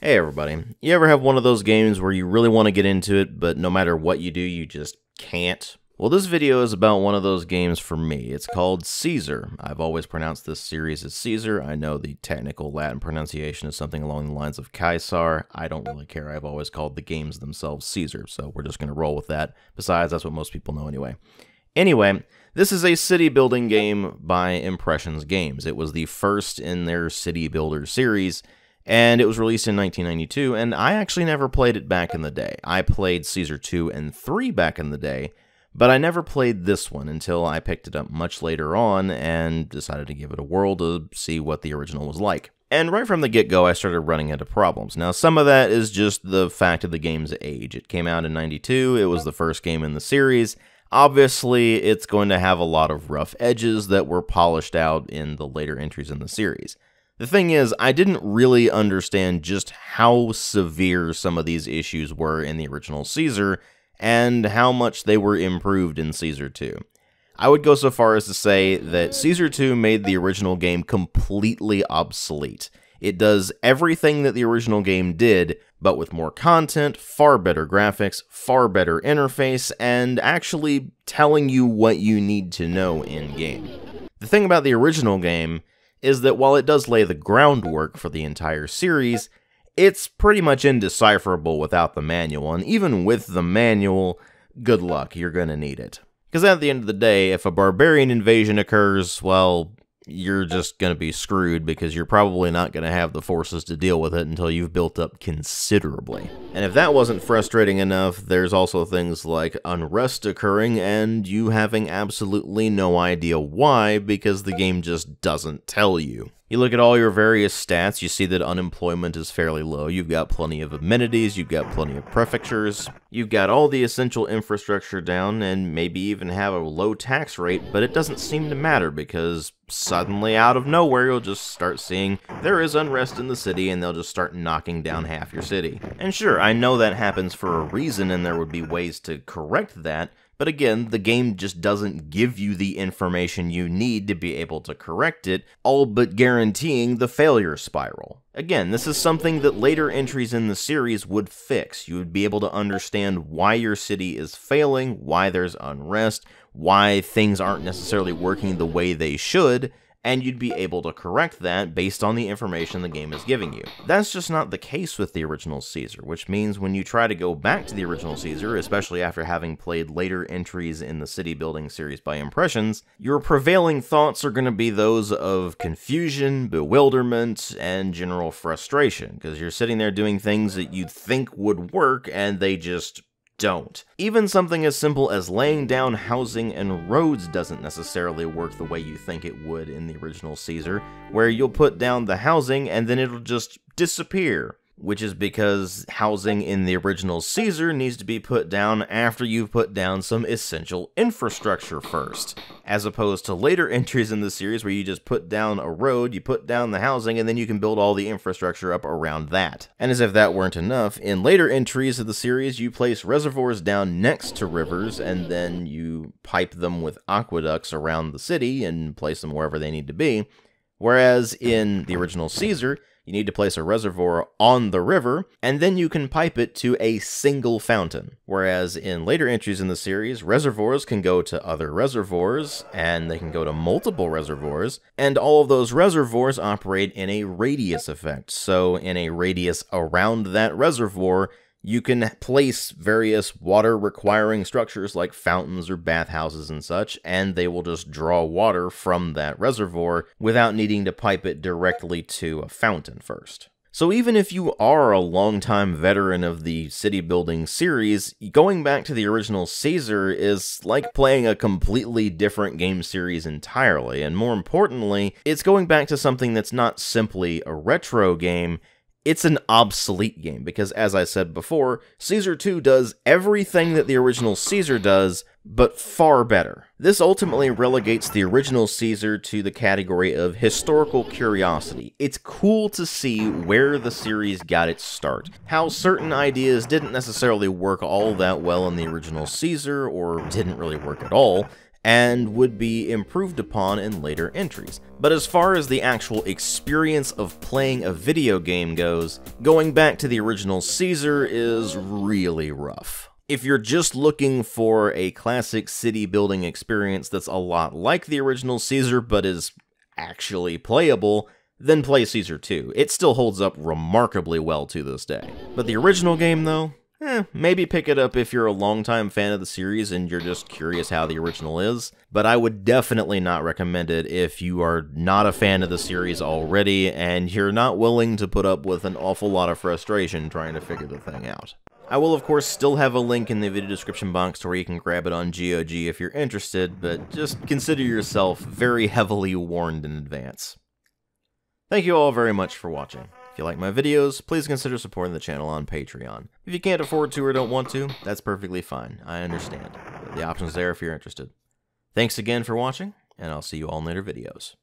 Hey everybody, you ever have one of those games where you really want to get into it, but no matter what you do, you just can't? Well, this video is about one of those games for me. It's called Caesar. I've always pronounced this series as Caesar. I know the technical Latin pronunciation is something along the lines of Caesar. I don't really care. I've always called the games themselves Caesar, so we're just going to roll with that. Besides, that's what most people know anyway. Anyway, this is a city building game by Impressions Games. It was the first in their city builder series, and it was released in 1992, and I actually never played it back in the day. I played Caesar 2 and 3 back in the day, but I never played this one until I picked it up much later on and decided to give it a whirl to see what the original was like. And right from the get-go, I started running into problems. Now, some of that is just the fact of the game's age. It came out in 92, it was the first game in the series. Obviously, it's going to have a lot of rough edges that were polished out in the later entries in the series. The thing is, I didn't really understand just how severe some of these issues were in the original Caesar, and how much they were improved in Caesar 2. I would go so far as to say that Caesar 2 made the original game completely obsolete. It does everything that the original game did, but with more content, far better graphics, far better interface, and actually telling you what you need to know in-game. The thing about the original game is that while it does lay the groundwork for the entire series, it's pretty much indecipherable without the manual, and even with the manual, good luck, you're gonna need it. Because at the end of the day, if a barbarian invasion occurs, well, you're just gonna be screwed because you're probably not gonna have the forces to deal with it until you've built up considerably. And if that wasn't frustrating enough, there's also things like unrest occurring and you having absolutely no idea why because the game just doesn't tell you. You look at all your various stats, you see that unemployment is fairly low, you've got plenty of amenities, you've got plenty of prefectures, you've got all the essential infrastructure down, and maybe even have a low tax rate, but it doesn't seem to matter because suddenly out of nowhere you'll just start seeing there is unrest in the city and they'll just start knocking down half your city. And sure, I know that happens for a reason and there would be ways to correct that, but again, the game just doesn't give you the information you need to be able to correct it, all but guaranteeing the failure spiral. Again, this is something that later entries in the series would fix. You would be able to understand why your city is failing, why there's unrest, why things aren't necessarily working the way they should, and you'd be able to correct that based on the information the game is giving you. That's just not the case with the original Caesar, which means when you try to go back to the original Caesar, especially after having played later entries in the city building series by Impressions, your prevailing thoughts are going to be those of confusion, bewilderment, and general frustration, because you're sitting there doing things that you'd think would work, and they just don't. Even something as simple as laying down housing and roads doesn't necessarily work the way you think it would in the original Caesar, where you'll put down the housing and then it'll just disappear. Which is because housing in the original Caesar needs to be put down after you've put down some essential infrastructure first, as opposed to later entries in the series where you just put down a road, you put down the housing, and then you can build all the infrastructure up around that. And as if that weren't enough, in later entries of the series you place reservoirs down next to rivers, and then you pipe them with aqueducts around the city and place them wherever they need to be, whereas in the original Caesar, you need to place a reservoir on the river, and then you can pipe it to a single fountain. Whereas in later entries in the series, reservoirs can go to other reservoirs, and they can go to multiple reservoirs, and all of those reservoirs operate in a radius effect. So in a radius around that reservoir, you can place various water-requiring structures like fountains or bathhouses and such, and they will just draw water from that reservoir without needing to pipe it directly to a fountain first. So even if you are a longtime veteran of the city building series, going back to the original Caesar is like playing a completely different game series entirely, and more importantly, it's going back to something that's not simply a retro game. It's an obsolete game, because as I said before, Caesar 2 does everything that the original Caesar does, but far better. This ultimately relegates the original Caesar to the category of historical curiosity. It's cool to see where the series got its start, how certain ideas didn't necessarily work all that well in the original Caesar, or didn't really work at all, and would be improved upon in later entries. But as far as the actual experience of playing a video game goes, going back to the original Caesar is really rough. If you're just looking for a classic city building experience that's a lot like the original Caesar but is actually playable, then play Caesar 2. It still holds up remarkably well to this day. But the original game though, maybe pick it up if you're a longtime fan of the series and you're just curious how the original is, but I would definitely not recommend it if you are not a fan of the series already and you're not willing to put up with an awful lot of frustration trying to figure the thing out. I will of course still have a link in the video description box to where you can grab it on GOG if you're interested, but just consider yourself very heavily warned in advance. Thank you all very much for watching. If you like my videos, please consider supporting the channel on Patreon. If you can't afford to or don't want to, that's perfectly fine. I understand. The option's there if you're interested. Thanks again for watching, and I'll see you all in later videos.